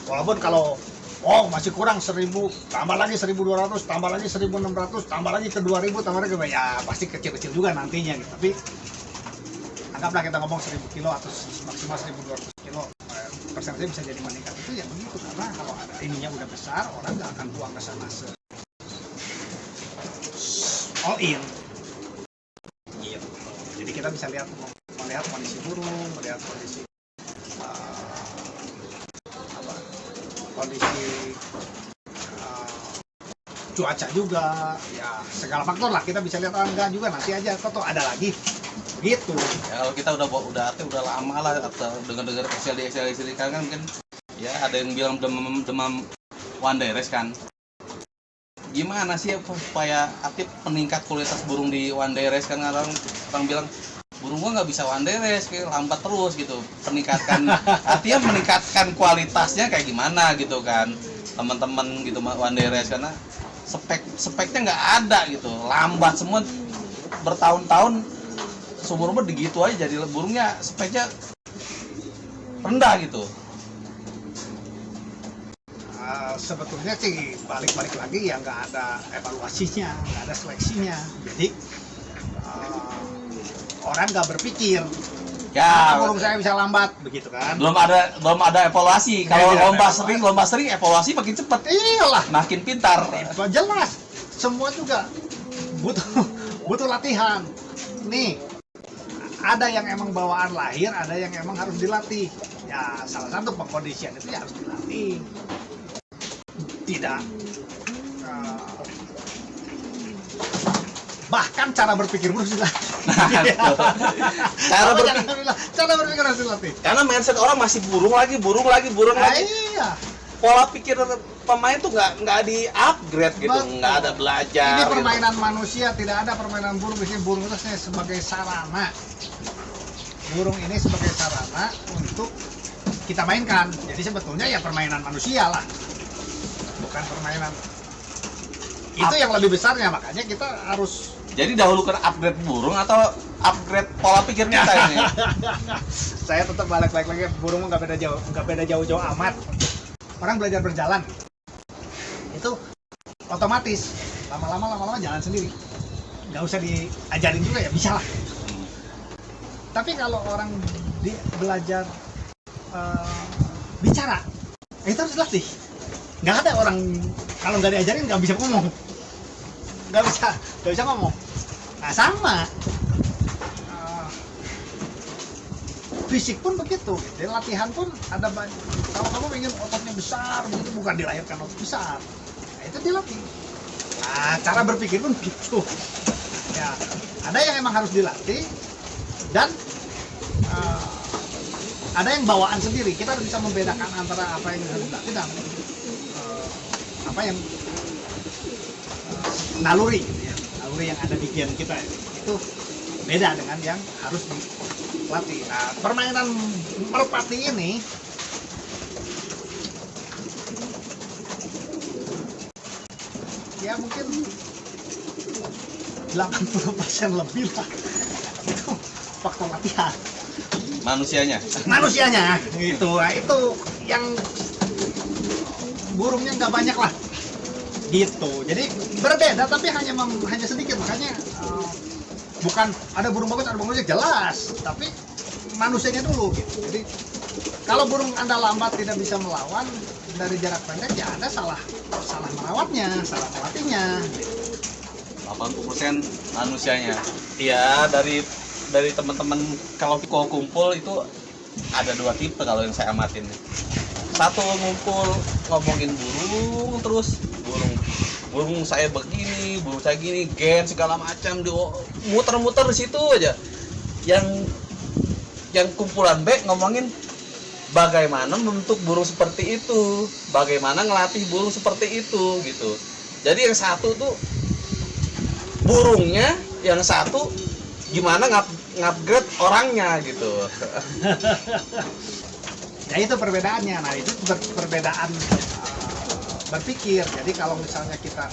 Walaupun kalau masih kurang 1000, tambah lagi 1200, tambah lagi 1600, tambah lagi ke 2000, tambah lagi ya pasti kecil-kecil juga nantinya gitu. Tapi anggaplah kita ngomong 1000 kilo atau maksimal 1200 kilo, persentasenya bisa jadi meningkat. Itu ya begitu, karena kalau ada ininya udah besar, orang nggak akan buang ke sana all in gitu. Jadi kita bisa melihat kondisi burung, melihat kondisi kondisi cuaca juga, ya segala faktor lah kita bisa lihat. Enggak juga nanti aja kok ada lagi gitu ya. Kalau kita udah lama lah atau dengar SLD kan mungkin ya ada yang bilang demam one day race kan. Gimana sih supaya aktif meningkat kualitas burung di one day race? Kan orang bilang burung gua nggak bisa one day race, kayak lambat terus gitu. Artinya meningkatkan kualitasnya kayak gimana gitu kan teman-teman gitu one day race, karena speknya nggak ada gitu, lambat semua bertahun-tahun, seumur umur begitu aja, jadi burungnya speknya rendah gitu. Sebetulnya sih balik lagi ya, nggak ada evaluasinya, nggak ada seleksinya. Jadi orang nggak berpikir Ya, burung saya bisa lambat begitu kan. Belum ada evaluasi. Kalau lomba sering evaluasi makin cepat. Iyalah, Makin pintar. itu jelas. Semua juga butuh latihan. Nih, ada yang emang bawaan lahir, ada yang emang harus dilatih. Ya, salah satu pengkondisian itu ya harus dilatih. Tidak bahkan cara berpikir harus dilatih. Cara berpikir harus dilatih. Karena mindset orang masih burung lagi. Iya. Pola pikir pemain tuh nggak di upgrade gitu, Betul. nggak ada belajar. Ini permainan manusia, tidak ada permainan burung. Di sini burung itu sebagai sarana. Burung ini sebagai sarana untuk kita mainkan. Jadi sebetulnya ya permainan manusia lah, bukan permainan. Itu yang lebih besarnya, makanya kita harus. Jadi dahulukan upgrade burung atau upgrade pola pikir kita ini? Saya tetap balik lagi, burung nggak beda jauh amat. Orang belajar berjalan itu otomatis lama-lama jalan sendiri, nggak usah diajarin juga ya bisa lah. Tapi kalau orang belajar bicara, itu harus dilatih. Nggak ada orang kalau nggak diajarin nggak bisa ngomong, nggak bisa ngomong. Nah sama fisik pun begitu, jadi latihan pun ada banyak. Kalau kamu ingin ototnya besar, begitu bukan dilahirkan otot besar, nah, itu dilatih. Nah cara berpikir pun gitu. Ya ada yang emang harus dilatih dan ada yang bawaan sendiri. Kita harus bisa membedakan antara apa yang harus dilatih dan apa yang naluri, gitu ya. Naluri yang ada di gen kita itu beda dengan yang harus dilatih. Nah, permainan merpati ini ya mungkin 80% lebih lah itu faktor latihan Manusianya gitu. Nah, itu yang burungnya nggak banyak lah gitu. Jadi berbeda tapi hanya sedikit. Makanya bukan ada burung bagus ada burung bagus jelas, tapi manusianya dulu gitu. Jadi kalau burung Anda lambat tidak bisa melawan dari jarak pendek, ya Anda salah merawatnya, salah melatihnya. 80% manusianya. Iya, dari teman-teman kalau kumpul itu ada 2 tipe kalau yang saya amatin. satu ngumpul ngomongin burung terus, burung saya begini, burung saya gini, gen segala macam, muter-muter di situ aja. Yang kumpulan B ngomongin bagaimana membentuk burung seperti itu, bagaimana ngelatih burung seperti itu gitu. Jadi yang satu tuh burungnya, yang satu gimana ngupgrade orangnya gitu. Ya itu perbedaannya. Nah itu perbedaan berpikir. Jadi kalau misalnya kita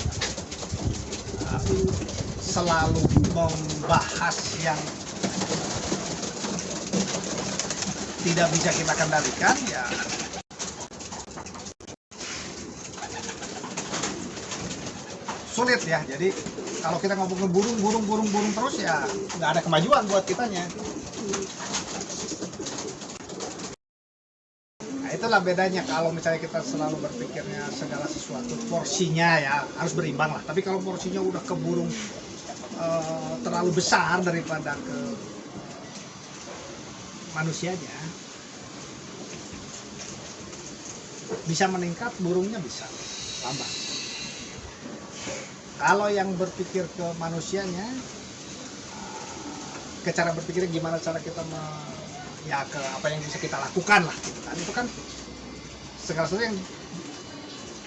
selalu membahas yang tidak bisa kita kendalikan, ya sulit ya. Jadi kalau kita ngomongin burung terus, ya nggak ada kemajuan buat kitanya. Nah itulah bedanya kalau misalnya kita selalu berpikirnya segala sesuatu porsinya ya harus berimbang lah. Tapi kalau porsinya udah ke burung terlalu besar daripada ke manusianya, bisa meningkat, burungnya bisa lambat. Kalau yang berpikir ke manusianya, ke cara berpikirnya gimana cara kita ya ke apa yang bisa kita lakukan lah gitu kan. Itu kan segala sesuatu yang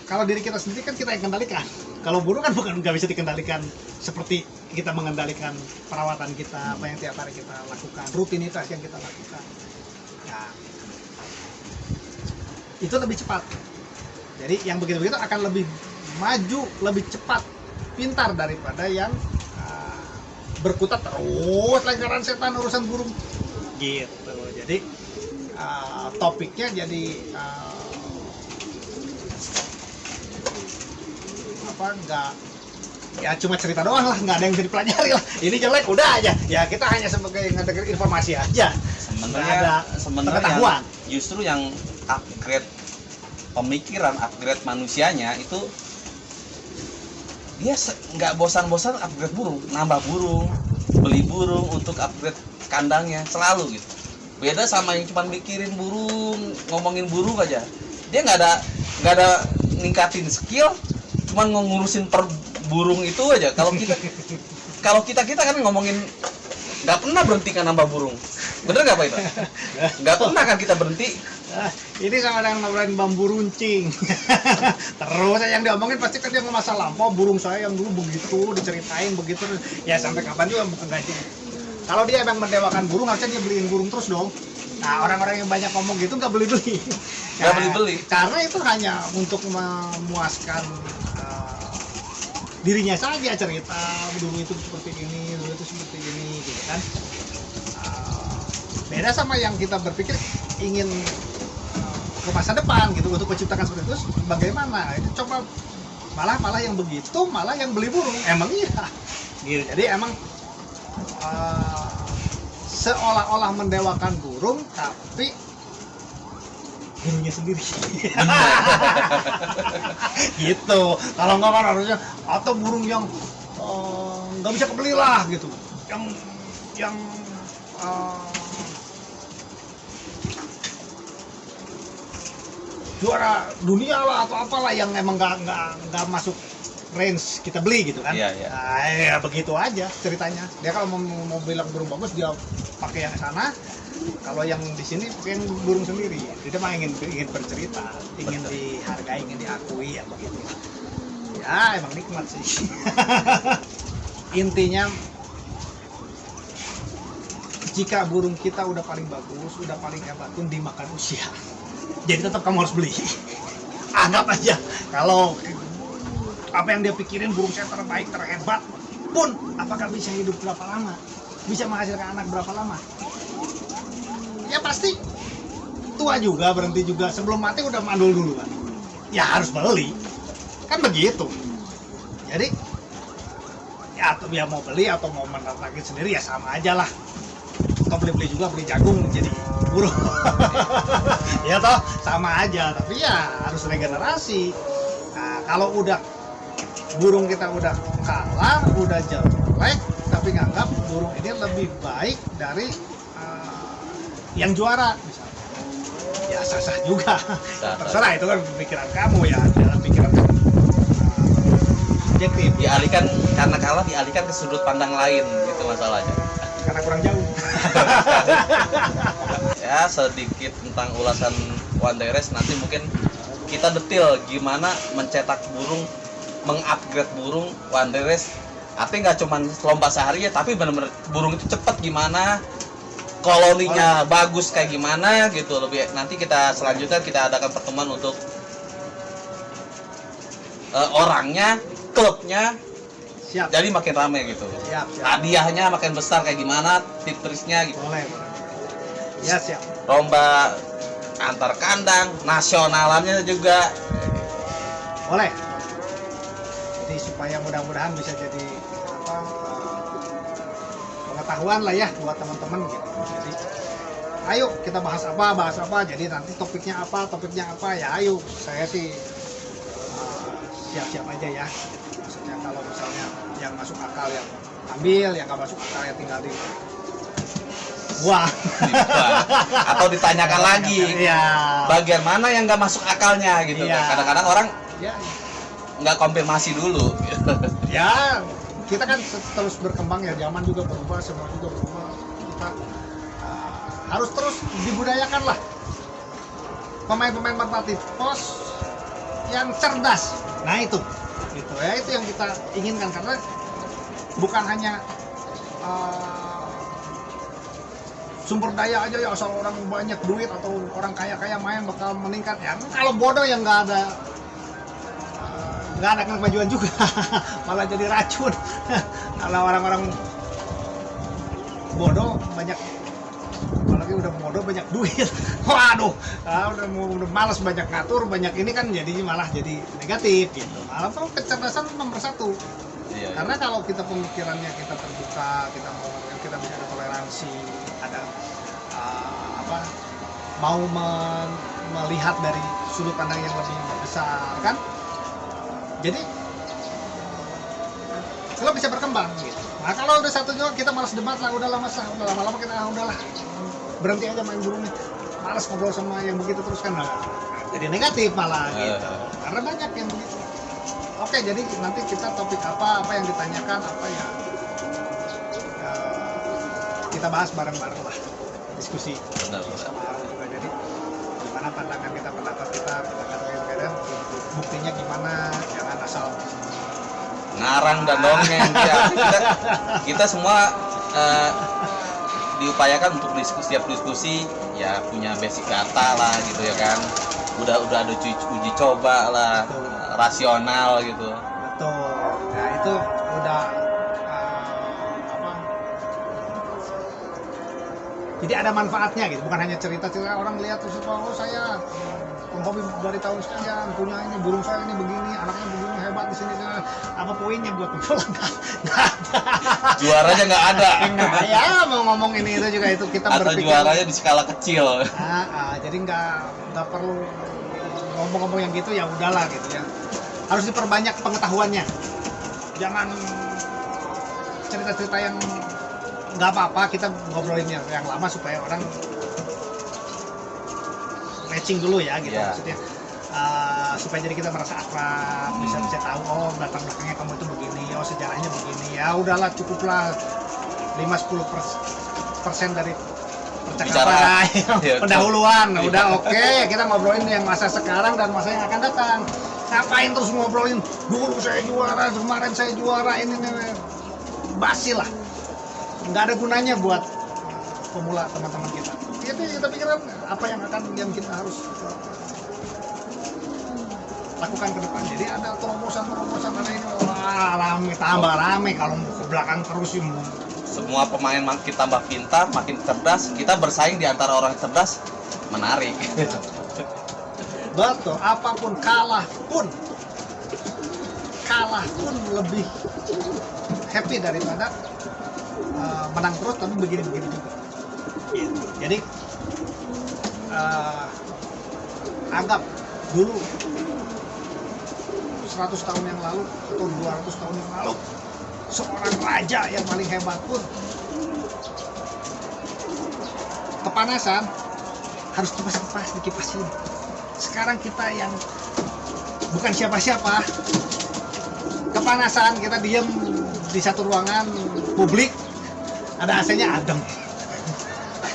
kalau diri kita sendiri kan kita yang kendalikan. Kalau burung kan bukan, nggak bisa dikendalikan seperti kita mengendalikan perawatan kita, apa yang tiap hari kita lakukan, rutinitas yang kita lakukan. Nah, itu lebih cepat. Jadi yang begitu-begitu akan lebih maju, lebih cepat, pintar daripada yang berkutat terus lingkaran setan urusan burung. Gitu. Jadi topiknya jadi nggak, ya cuma cerita doang lah, nggak ada yang bisa dipelajari lah. Ini jelek udah aja, ya kita hanya sebagai ngedengar informasi aja. Sebenarnya pengetahuan. Justru yang upgrade pemikiran, upgrade manusianya itu dia nggak bosan-bosan upgrade burung, nambah burung, beli burung untuk upgrade kandangnya selalu gitu. Beda sama yang cuma mikirin burung, ngomongin burung aja. Dia nggak ada ningkatin skill, cuman ngurusin per burung itu aja. Kalau kita kan ngomongin nggak pernah berhenti kan nambah burung, bener nggak Pak itu? Nggak pernah kan kita berhenti. Ini sama dengan ngobrolin bambu runcing. Terus yang diomongin pasti kan dia masa lampau, burung saya yang dulu begitu, diceritain begitu, ya sampai kapan juga bukan gaji. Kalau dia emang mendewakan burung, harusnya dia beliin burung terus dong. Nah, orang-orang yang banyak ngomong gitu nggak beli-beli. Nggak beli-beli. Karena itu hanya untuk memuaskan dirinya saja, cerita dulu itu seperti ini, dulu itu seperti ini, gitu kan. Beda sama yang kita berpikir ingin ke masa depan gitu, untuk menciptakan seperti itu. Bagaimana? Itu coba malah yang begitu, malah yang beli burung. Emang iya. Gitu. Jadi emang seolah-olah mendewakan burung, tapi burungnya sendiri. Gitu. Kalau nggak kan harusnya atau burung yang nggak bisa kebeli lah gitu. Yang juara dunia lah atau apalah yang emang nggak masuk range kita beli gitu kan. Iya. Nah, ya begitu aja ceritanya. Dia kalau mau bilang burung bagus, dia pakai yang sana. Kalau yang di sini pakai yang burung sendiri. Dia mah ingin bercerita, ingin dihargai, ingin diakui, ya begitu. Ya emang nikmat sih. Intinya jika burung kita udah paling bagus, udah paling hebat pun dimakan usia. Jadi tetap kamu harus beli. Anggap aja kalau apa yang dia pikirin burung saya terbaik, terhebat pun, apakah bisa hidup berapa lama? Bisa menghasilkan anak berapa lama? Ya pasti tua juga, berhenti juga, sebelum mati udah mandul dulu kan. Ya harus beli. Kan begitu. Jadi ya atau dia mau beli atau mau menernakin sendiri ya sama aja lah. Atau beli juga, beli jagung jadi burung. Ya toh sama aja, tapi ya harus regenerasi. Nah, kalau udah burung kita udah kalah, udah jelek, tapi nganggap burung ini lebih baik dari yang juara misalnya, ya ya sah-sah juga. Sah-sah. Terserah, itu kan pikiran kamu ya, dalam pikiran kan subjektif. Dialihkan karena kalah, dialihkan ke sudut pandang lain gitu masalahnya. Karena kurang jauh. Ya sedikit tentang ulasan Wanderers, nanti mungkin kita detail gimana mencetak burung, mengupgrade burung Wanderers. Artinya nggak cuma lomba sehari ya, tapi benar-benar burung itu cepat gimana, koloninya bagus kayak gimana gitu. Lebih nanti kita selanjutnya kita adakan pertemuan untuk orangnya, klubnya, Siap. jadi makin ramai gitu. Siap. Hadiahnya makin besar kayak gimana, tips-triknya gitu. Boleh. Ya siap. Lomba antar kandang, nasionalannya juga. Boleh. Jadi supaya mudah-mudahan bisa jadi apa, pengetahuan lah ya buat teman-teman gitu. Jadi ayo kita bahas apa. Jadi nanti topiknya apa ya ayo. Saya sih siap-siap aja ya. Maksudnya kalau misalnya yang masuk akal yang ambil, yang nggak masuk akal ya tinggal di wah. Atau ditanyakan lagi. Iya. Bagian mana yang nggak masuk akalnya gitu. Iya. Kadang-kadang orang Ya, nggak konfirmasi dulu. Gitu. ya kita kan terus berkembang ya, zaman juga berubah, semua juga berubah. Kita harus terus dibudayakan lah pemain-pemain merpati pos yang cerdas. Nah itu ya, itu yang kita inginkan, karena bukan hanya sumber daya aja ya, asal orang banyak duit atau orang kaya main bakal meningkat ya. Kalau bodoh yang nggak ada kemajuan juga. Malah jadi racun. Kalau orang-orang bodoh banyak, apalagi udah bodoh banyak duit, waduh, udah malas banyak ngatur, banyak ini kan jadi malah jadi negatif gitu. Malah tuh kecerdasan nomor satu. Iya. Karena kalau kita pemikirannya kita terbuka, kita bisa ada toleransi, ada mau melihat dari sudut pandang yang lebih besar kan, jadi lo bisa berkembang gitu. Nah kalau udah satu juga kita malas debat lah, udah lama-lama kita udahlah berhenti aja main burung nih, malas ngobrol sama yang begitu terus kan, jadi negatif malah gitu. Karena banyak yang begitu. Oke, jadi nanti kita topik apa yang ditanyakan apa ya, kita bahas bareng-bareng lah, diskusi Benar. sama orang juga. Jadi gimana pandangan kita, pendapat kita kadang-kadang buktinya gimana, jangan asal Ngarang dan dongeng ya. Kita semua diupayakan untuk setiap diskusi ya punya basic data lah gitu ya kan. Udah ada uji coba lah, rasional gitu. betul. Nah itu udah jadi ada manfaatnya gitu, bukan hanya cerita-cerita orang lihat terus saya penghobi dari tahun sekian, punya ini burung saya ini begini, anaknya begini hebat di sini, apa poinnya buat pulang? Nggak ada. Juaranya nggak ada. Nah, ya mau ngomong ini itu juga itu kita Atau berpikir. juaranya di skala kecil. Jadi nggak perlu ngomong-ngomong yang gitu, ya udahlah gitu ya. Harus diperbanyak pengetahuannya. Jangan cerita-cerita yang nggak apa-apa, kita ngobrolin yang lama supaya orang matching dulu ya gitu. Yeah. Maksudnya supaya jadi kita merasa akrab, bisa tahu oh latar belakangnya kamu itu begini, oh sejarahnya begini, ya udahlah cukuplah 5-10% dari percakapan pendahuluan. Udah oke, kita ngobrolin yang masa sekarang dan masa yang akan datang. Ngapain terus ngobrolin dulu saya juara, kemarin saya juara, ini basi lah, nggak ada gunanya buat pemula teman-teman kita. Itu kita pikiran apa yang kita harus lakukan ke depan. Jadi ada terobosan ada ini, wah rame, tambah rame. Kalau ke belakang terus Semua pemain makin tambah pintar, makin cerdas. Kita bersaing di antara orang cerdas, menarik. betul. Apapun kalah pun lebih happy daripada menang terus tapi begini-begini juga. Jadi anggap dulu 100 tahun yang lalu atau 200 tahun yang lalu seorang raja yang paling hebat pun kepanasan harus kipas dikipasin. Sekarang kita yang bukan siapa-siapa, kepanasan, kita diem di satu ruangan publik, ada AC-nya adem.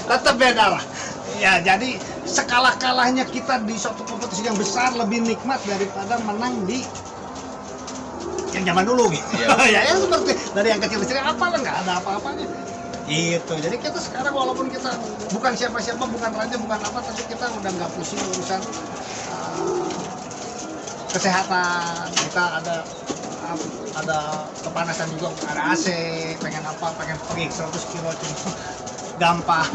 Tetap beda lah. Ya, jadi sekalah-kalahnya kita di suatu kompetisi yang besar lebih nikmat daripada menang di yang zaman dulu gitu. Iya. Ya seperti dari yang kecil-kecil apalah, nggak ada apa-apanya. Gitu. Jadi kita sekarang walaupun kita bukan siapa-siapa, bukan raja, bukan apa, tapi kita udah nggak pusing urusan kesehatan. Kita ada kepanasan juga, ada AC, pengen pergi 100 kilo cuma gampang.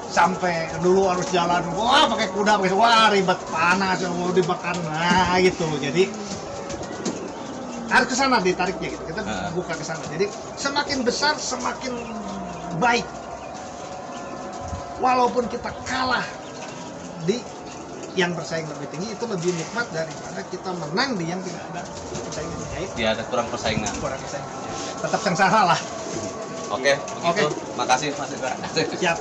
Sampai dulu harus jalan, wah pakai kuda, wah ribet, panas, mau dibakar, nah gitu. Jadi harus ke sana ditariknya gitu. Kita buka ke sana. Jadi semakin besar semakin baik. Walaupun kita kalah di yang bersaing lebih tinggi, itu lebih nikmat daripada kita menang di yang tidak ada persaingan. Dia ada kurang persaingan. Kurang persaingan. Tetap sengsara lah. Oke, begitu. Makasih Mas Indra. Siap.